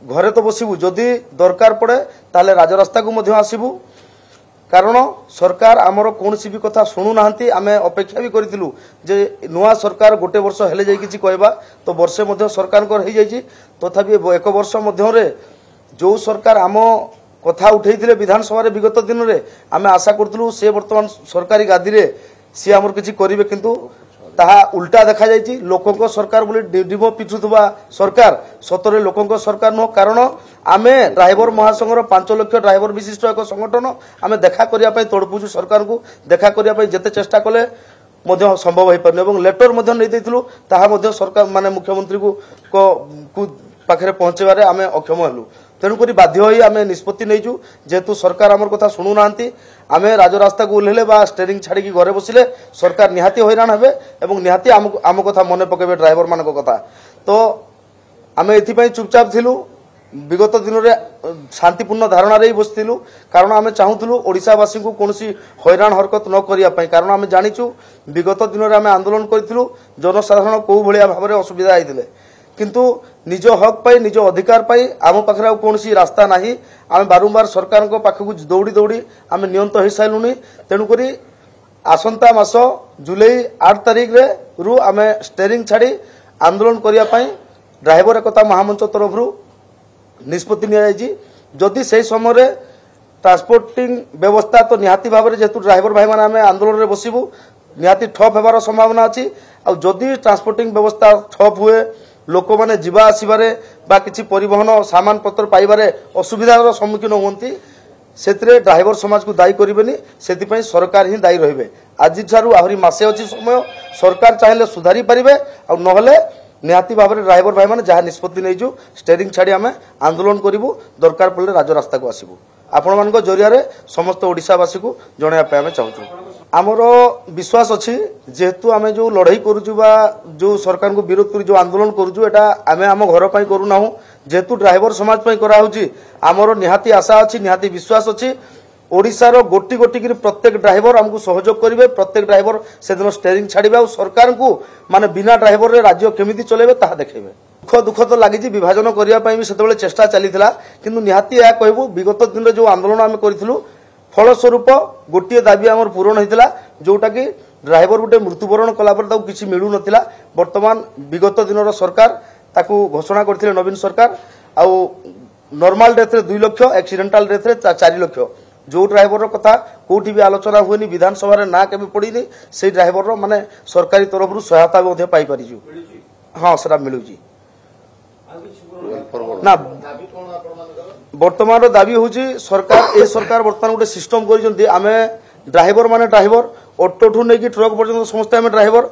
घरे तो बसबू जदि दरकार पड़े ताले राजरास्ता को मध्य आसबू कारण सरकार आमर कौन भी कथा शुणु ना आम अपेक्षा भी करूँ जे नुआ सरकार गोटे वर्ष हेले जाई किछि कहबा तो वर्षे मध्य सरकार हो जाइए तथापि एक वर्ष मध्य जो सरकार आम कथा उठे विधानसभा विगत दिन में आम आशा करूँ से बर्तमान सरकारी गादी रे सी आमर किछि करिवे किंतु ताहा उल्टा देखा जाइए लोकों सरकार बोली डिम पिटुवा सरकार सतरे लोकों सरकार नुह कारण आम ड्राइवर महासंघर 5 लाख ड्राइवर विशिष्ट एक संगठन आम देखा करने तड़पुचु सरकार को देखा करने जिते चेष्टा कले संभव हो पारे लेटर नहीं सरकार माने मुख्यमंत्री को पाखे पहुंचबारे आम अक्षम हलु तेणुक बाध्य आम निष्पत्ति नहीं जेहेतु सरकार आमर कथा शुणु ना आम राजरास्ता को ओह्लैले बा स्टेरिंग छाड़ी घरे बसिले सरकार निहाती हैरान हे और निहाती आम कथा मन पकेबे ड्राइवर मान कथा तो आम एथि चुपचाप थिलु विगत दिन में शांतिपूर्ण धारणा रे बसथिलु कारण आम चाहूलु ओडिशावासी को कौन हैरान हरकत न करने कारण आम जाचु विगत दिन में आम आंदोलन करूँ जनसाधारण कौ भाया भाव में असुविधा होते किंतु निज हक पाई निज अधिकार पाई आम पाखे कौन रास्ता ना आम बारंबार सरकार पाखक दौड़ी दौड़ी आम नियंत हो सारूनी तेणुक आसंता मास जुलाई 8 तारिख रू आम स्टेरिंग छाड़ी आंदोलन करने ड्राइवर एकता महामंच तरफ निष्पत्ति निदि से समय ट्रांसपोर्टिंग व्यवस्था तो निहाती भाव में जेहेतु ड्राइवर भाई मैंने आम आंदोलन में बसबू निहाती ठप होबार संभावना अच्छी आ जदि ट्रांसपोर्टिंग व्यवस्था ठप हुए लोक मैंने जीवा आसबारे बा किसी परिवहन सामान पत्र पाइबारे असुविधार सम्मुखीन होती से ड्राइवर समाज को दायी करेनि से सरकार ही दायी रहिबे आज आहरी मासे अच्छी समय सरकार चाहिए सुधारी पारे और नहले निहाती भाव में ड्राइवर भाई मैंने जहाँ निष्पत्ति नहीं स्टेरिंग छाड़ी आम आंदोलन करूँ दरकार पड़े राजरास्ता को आसबू आपण मान जरिया समस्त ओडिशावासी को जनवाई आम चाहूँ आमर विश्वास अच्छी जेहेतु आम जो लड़ाई करुचु बा जो सरकार को विरोध कर जो आंदोलन करुचु एटा आम आम घर पर करूना जेहेतु ड्राइवर समाज कराऊँगी आमर निहाती आशा अच्छी निहाती विश्वास अच्छी ओडिशार गोटी गोटी प्रत्येक ड्राइवर आमको सहयोग करेंगे प्रत्येक ड्राइवर से दिन स्टेरिंग छाड़े और सरकार को माने बिना ड्राइवर रे राज्य केमिति चलेबे ताहा देखेबे दुख तो लगी विभाजन करने भी से चेष्टा चली किंतु निहाती यह कहबू विगत दिन जो आंदोलन आम करूँ फलस्वरूप गोटे दाबी आमर पूरण होता जोटा कि ड्राइवर गोटे मृत्युवरण कलापर किसी मिलू नथिला वर्तमान विगत दिन सरकार ताकू घोषणा करथिले नवीन सरकार आउ नॉर्मल डेथ रे 2 लाख एक्सीडेंटल डेथ रे 4 लाख जो ड्राइवर कथा कौटी भी आलोचना हुए विधानसभा ना के पड़ी से ड्राइवर माने सरकारी तरफ सहायता पाई हाँ सर मिलू ना वर्तमान दाबी हूँ सरकार ए सरकार वर्तमान गोटे सिस्टम कर आम ड्राइवर माने ड्राइवर ऑटो ठू नहीं ट्रक पर्यटन समस्त आम ड्राइवर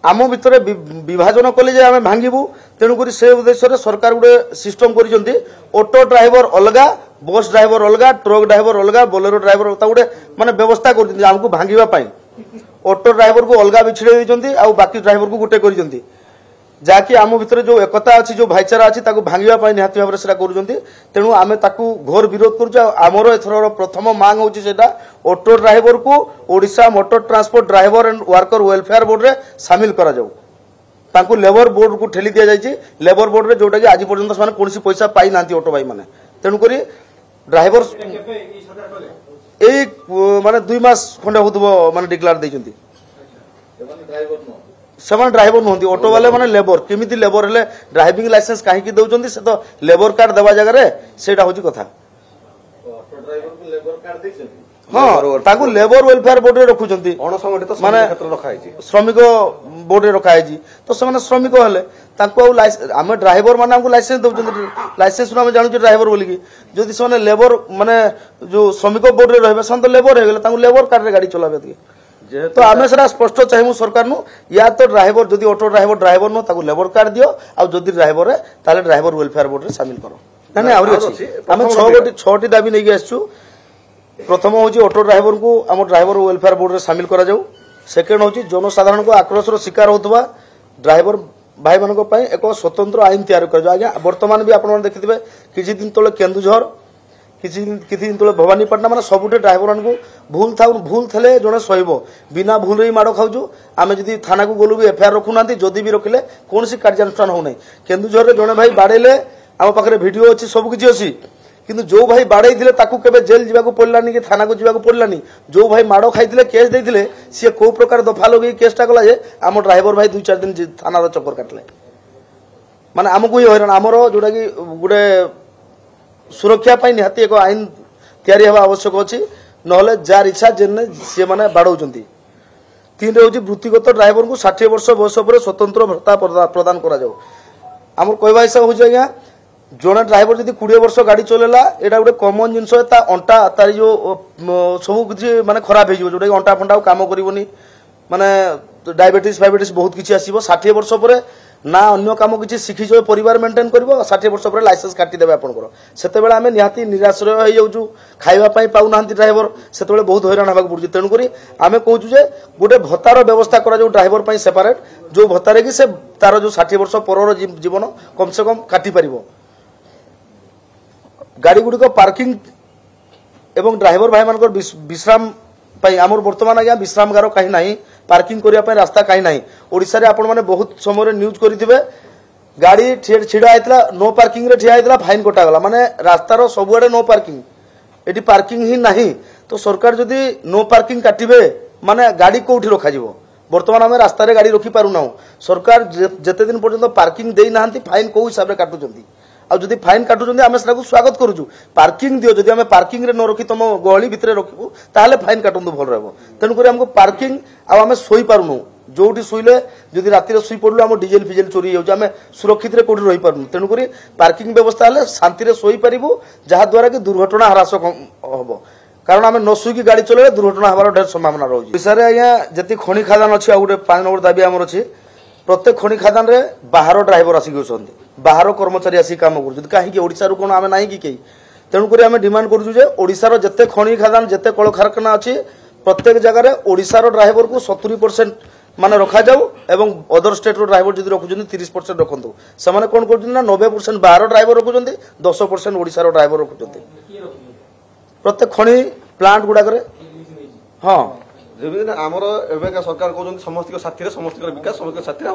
आम भितर विभाजन कले आम भांगू तेणुक से उद्देश्य सरकार गोटे सिस्टम कर ऑटो ड्राइवर अलग बस ड्राइवर अलग ट्रक ड्राइवर अलग बोलेरो ड्राइवर गोटे माने व्यवस्था करमको भांगापी ऑटो ड्राइवर को अलग बिछड़े बाकी ड्राइवर को गोटे कर जहाँकि आम भितर जो एकता अच्छी जो भाईचारा अच्छी भांगापी निहाती भाव में कर तेणु आम घोर विरोध करमर एथर प्रथम मांग होता ऑटो ड्राइवर को Odisha motor transport driver and worker welfare board रे सामिल करा जाऊ लेबर बोर्ड को ठेली दि जाए लेबर बोर्ड रे जोटा कि आज पर्यंत से कौन पैसा पाई ना ऑटो भाई मैंने तेणुक ड्राइवर माने 2 मास खंडे हो माने डिक्लेयर देइछंती सेमान ड्राइवर नुहति ऑटो वाले माने लेबर केमिति लेबर हेले ड्राइविंग लाइसेंस काहे की दउचंती से तो लेबर कार्ड देवा जगह रे सेटा होची कथा ऑटो ड्राइवर को लेबर कार्ड देइछंती हाँ ताकू लेबर वेलफेयर बोर्ड रे रखुचंती अणसंगठित माने रखा है श्रमिक बोर्ड रे रखा है तो से श्रमिक हेले आम ड्राइवर माने हमको लाइसेंस दउचंती लाइसेंस आम जानू ड्राइवर बोलिकी जदि से लेबर माने जो श्रमिक बोर्ड रे रहबे सन तो लेबर हे गेले लेबर कार्ड रे गाड़ी चलाबे तो आम से स्पष्ट चाहूँ सरकार नु या तो ड्राइवर जदि ऑटो ड्राइवर नु ताकू लेबर कार्ड दियो आ जदि ड्राइवर है ताले ड्राइवर वेलफेयर बोर्ड रे शामिल करो ना आउरी अछि आम 6टी दाबी नहीं आसछु प्रथम हूँ ऑटो ड्राइवर को आम ड्राइवर वेलफेयर बोर्ड रे शामिल करा जाऊ सेकेंड हूँ जनसाधारण को आक्रोश शिकार होता ड्राइवर भाई मान एक स्वतंत्र आईन तैयार कर आज्ञा वर्तमान भी आपने देखिए किसी दिन तले केन्दुझर किसी दिन तले भवानीपाटना माने सबुटे ड्राइवर को भूल थे जड़े सहब बिना भूल ही माड़ खाऊ आम जब थाना को गलु भी एफआईआर रखुना जदि भी रखिले कौन कार्यानुष्ठान होना केन्दुझर जड़े भाई बाड़ेले आम पाखे भिड अच्छी सबकि अच्छी किंतु जो भाई बाड़े थे ताकू केबे जेल जावाक पड़लानी कि थाना को जावाक पड़लानी जो भाई माड़ खाई केस देते सी कौ प्रकार दफा लगे केसटा कला जे आम ड्राइवर भाई 2-4 दिन थाना चक्कर काटले माने आमको ही हैरान आमर जोटा कि गोटे सुरक्षा निहाती एक आईन तैयारी हवा आवश्यक अच्छी नहले जार इच्छा जेने सी मैंने बाड़ौंट 3 हूँ वृत्तिगत ड्राइवर को 60 वर्ष बयस पर स्वतंत्र भत्ता प्रदान करा आम कहवा हिसाब हो आज्ञा जड़े ड्राइवर जब 20 वर्ष गाड़ी चलेला यहाँ गोटे कमन जिनस अंटा तार जो सब किसी माने खराब हो जोटा अंटा फंटा काम करनी माने डायबिटीज फाइबिटीज बहुत किसी आसो 60 वर्ष पर ना अन्य काम किसी शिखिज परिवार मेंटेन कर 60 वर्ष पर लाइसेंस काटिदेवे आपंकर से आम निहाती निराश्रय हो जाऊँ खावाई पाऊना ड्राइवर से बहुत हैरान होगा पड़े तेणुक आम कहूँ गोटे भत्तार व्यवस्था करा ड्राइवर सेपारेट जो भत्तारे कि से तार जो 60 वर्ष पर जीवन कम से कम काटी पार गाड़ी गुड़िक पार्किंग एवं ड्राइवर भाई मान विश्राम आमर बर्तमान आज्ञा विश्रामगार कहीं ना पार्किंग करने रास्ता कहीं ना ओडिशा रे आपण माने बहुत समय न्यूज करेंगे गाड़ी छिड़ा होता नो पार्किंग रे ठिया होता फाइन कटागला माने रास्तार सबुआड़े नो पार्किंग एटी पार्किंग ही नहीं तो सरकार जदि नो पार्किंग काटिबे माने गाड़ी कोठी रखा जिवो बर्तमान आम रास्ता गाड़ी रखी पारुना सरकार जेते दिन पर्यंत पार्किंग देई नाहंती फाइन को हिसाब रे काटुचंती आदि फाइन काटुचंती आम से स्वागत करूँ पार्किंग दियो जदि आम पार्किंग रे न रखी तुम गहली भितर रखू ताहले फाइन काटुंतु भल रहबो तेणुक आमको पार्किंग आम शोई पारुनु जोटी शुईले जदि राति शुई पड़ू आम डिजेल फिजेल चोरी हो आम सुरक्षित रे कोठी रही पारुनु तेणुक पार्किंग व्यवस्था हेले शांति शोई पारिबु जहाद्वारा कि दुर्घटना ह्रास हम कारण आम न शुईकी गाड़ी चले दुर्घटना हमार ढेर संभावना रही ओडिशा आज्ञा जी खनि खादान अच्छी गोटे 5 नंबर दाबी आमर अच्छी प्रत्येक खनि खादान रे बाहर ड्राइवर आसिक बाहर कर्मचारी आसिक कम कर कहीं ओडिशा रु कोन आमे नाही कि कई तेणुक आम डिमांड करूँ ओडिशार जेते खनि खादान जेते कल कारखाना अच्छी प्रत्येक जगह ओडिशार ड्राइवर को 70% माने रखा जाऊ एवं अदर स्टेट रो ड्राइवर जदि रखुछन 30% रखंतु से कोन करछन ना 90% बाहर ड्राइवर रखुछन 10% ओडिशार ड्राइवर रखुछन प्रत्येक खनि प्लांट गुडा करे हां जेबे हमर एबेका सरकार कहउछन समस्त को साथी रे समस्त को विकास समस्त को साथी रे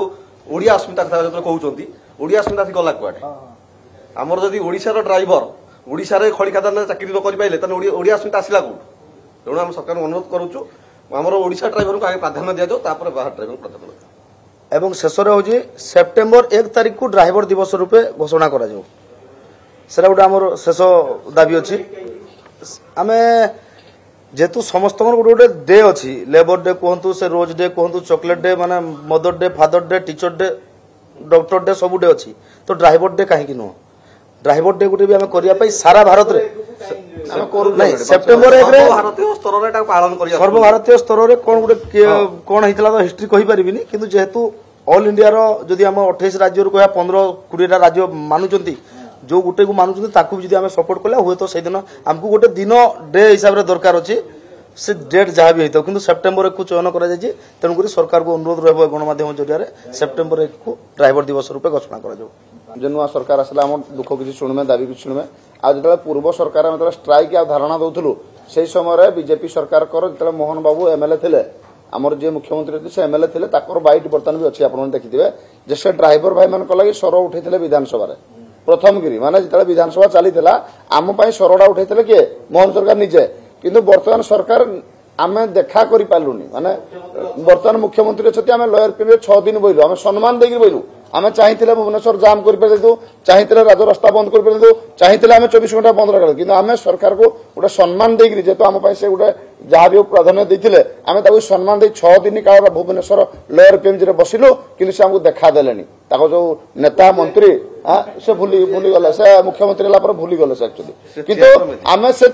ओडिया अस्मिता कथा जत कहउछन ओडिया अस्मिता थी गला कुआटे हमर जदि ओडिसा रो ड्राइवर ओडिसा रे खड़ी खादान चाकरी न करि पाइले तने ओडिया अस्मिता आसिला को तेणु हम सरकार अनुरोध करूछु हमर ओडिसा ड्राइवर को आगे प्राधान्य दिया जाओ तापर बाहर ड्राइवर प्राधान्य एवं शेष रे सेप्टेम्बर 1 तारिख को ड्राइवर दिवस रूपे घोषणा करा जाऊ सेरा गोटे हमर शेष दाबी अछि आमे जेतु समस्त गोटे गोटे डे अच्छी लेबर डे कहतु से रोज डे कहतु चॉकलेट डे माने mother day father day teacher day doctor day सब डे अच्छी तो ड्राइवर डे कहीं नुह ड्राइवर डे गोटे भी आम करने सारा भारत रे नहीं सेप्टेम्बर 1 सर्वभारतीय स्तर में कौन गोटे कौन होता तो हिस्ट्री कही पारिनी किंतु जेहेतु ऑल इंडिया रो जदि आम 28 राज्य कह 15-20 राज्य मानुंट जो गोटे को मानुंट ताकू भी आम सपोर्ट कले हुए तो दिन आमको गोटे दिन डे हिसाब से दरकार अच्छी से डेट जहाँ भी होता किंतु सेप्टेम्बर 1 को चयन कर तेणुक सरकार को अनुरोध रहा गणमाध्यम जरिया सेप्टेम्बर 1 को ड्राइवर दिवस रूपे घोषणा कर जो नुआ सरकार आसला आम दुख किसी शुणुमे दाबी किसी शुणुमे आज जो पूर्व सरकार आम स्ट्राइक आ धारणा दौलु से समय बीजेपी सरकार जो मोहन बाबू एमएलए थे आमर जी मुख्यमंत्री से एमएलए थे बैट बर्तमान भी अच्छी आप देखिए जे से ड्राइवर भाई मान लगे स्वर उठे विधानसभा प्रथम गिरी माने जिते विधानसभा चली आम सरड़ा उठे किए मोहन सरकार निजे किंतु बर्तमान सरकार आम देखा कर पार्लुनी माने बर्तमान मुख्यमंत्री अच्छे आम लयर पीरियड 6 दिन बोलू आम सम्मान देकर बोलू आम चाहिए भुवनेश्वर जाम कर चाहिए राजरास्ता बंद कर चाहिए आम 24 घंटा बंद रखा कि आम सरकार को गोटे सम्मान देकर जेहेतु आम से गोटे जहाँ भी प्राधान्य देते आम सम्मान दे 6 दिन काल भुवनेश्वर लयर पीएमजी बसिलु कि आमको देखा देले जो नेता मंत्री से भूली गले से मुख्यमंत्री भूली गले से एक्चुअली किंतु आम से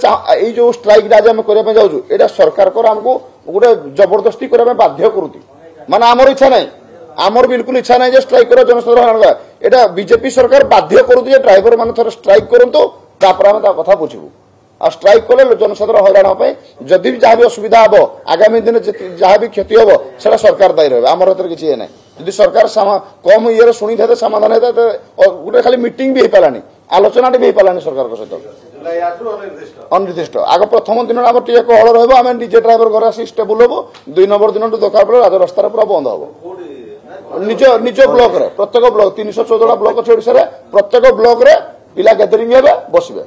जो स्ट्राइक आज आम करने जाऊँ यहाँ सरकार आमको गोटे जबरदस्ती करने बाध्य करुती माने आमर इच्छा नहीं आमर बिल्कुल इच्छा नहीं जे स्ट्राइक कर जनसाधारण एटा बीजेपी सरकार बाध्य करुती ड्राइवर मान थोड़ा स्ट्राइक करंतु तापर आम कथा बुझू आ स्ट्राइक कले जनसाधारण हैरान जदि भी जहाँ भी असुविधा हम आगामी दिन जहाँ भी क्षति हम से सरकार दायी रहे आमर हाथ किसी ना यदि सरकार कम ये शुणी थे समाधान होता गोटे खाली मीटिंग भी हो पारानी आलोचना भी हो पारानी सरकार सहित अनिर्दिष्ट आग प्रथम दिन आम टे कहल रहा निजे ड्राइवर घर आसी स्टेबल हम 2 नंबर दिन दरकार पड़े राजरास्तार पूरा बंद हम निज ब्लॉक रे प्रत्येक ब्लॉक 314 ब्लॉक अच्छे ओडिशा रे प्रत्येक ब्लॉक रे ପିଲା ଗ୍ୟାଦରିଂ ହେବେ ବସିବେ।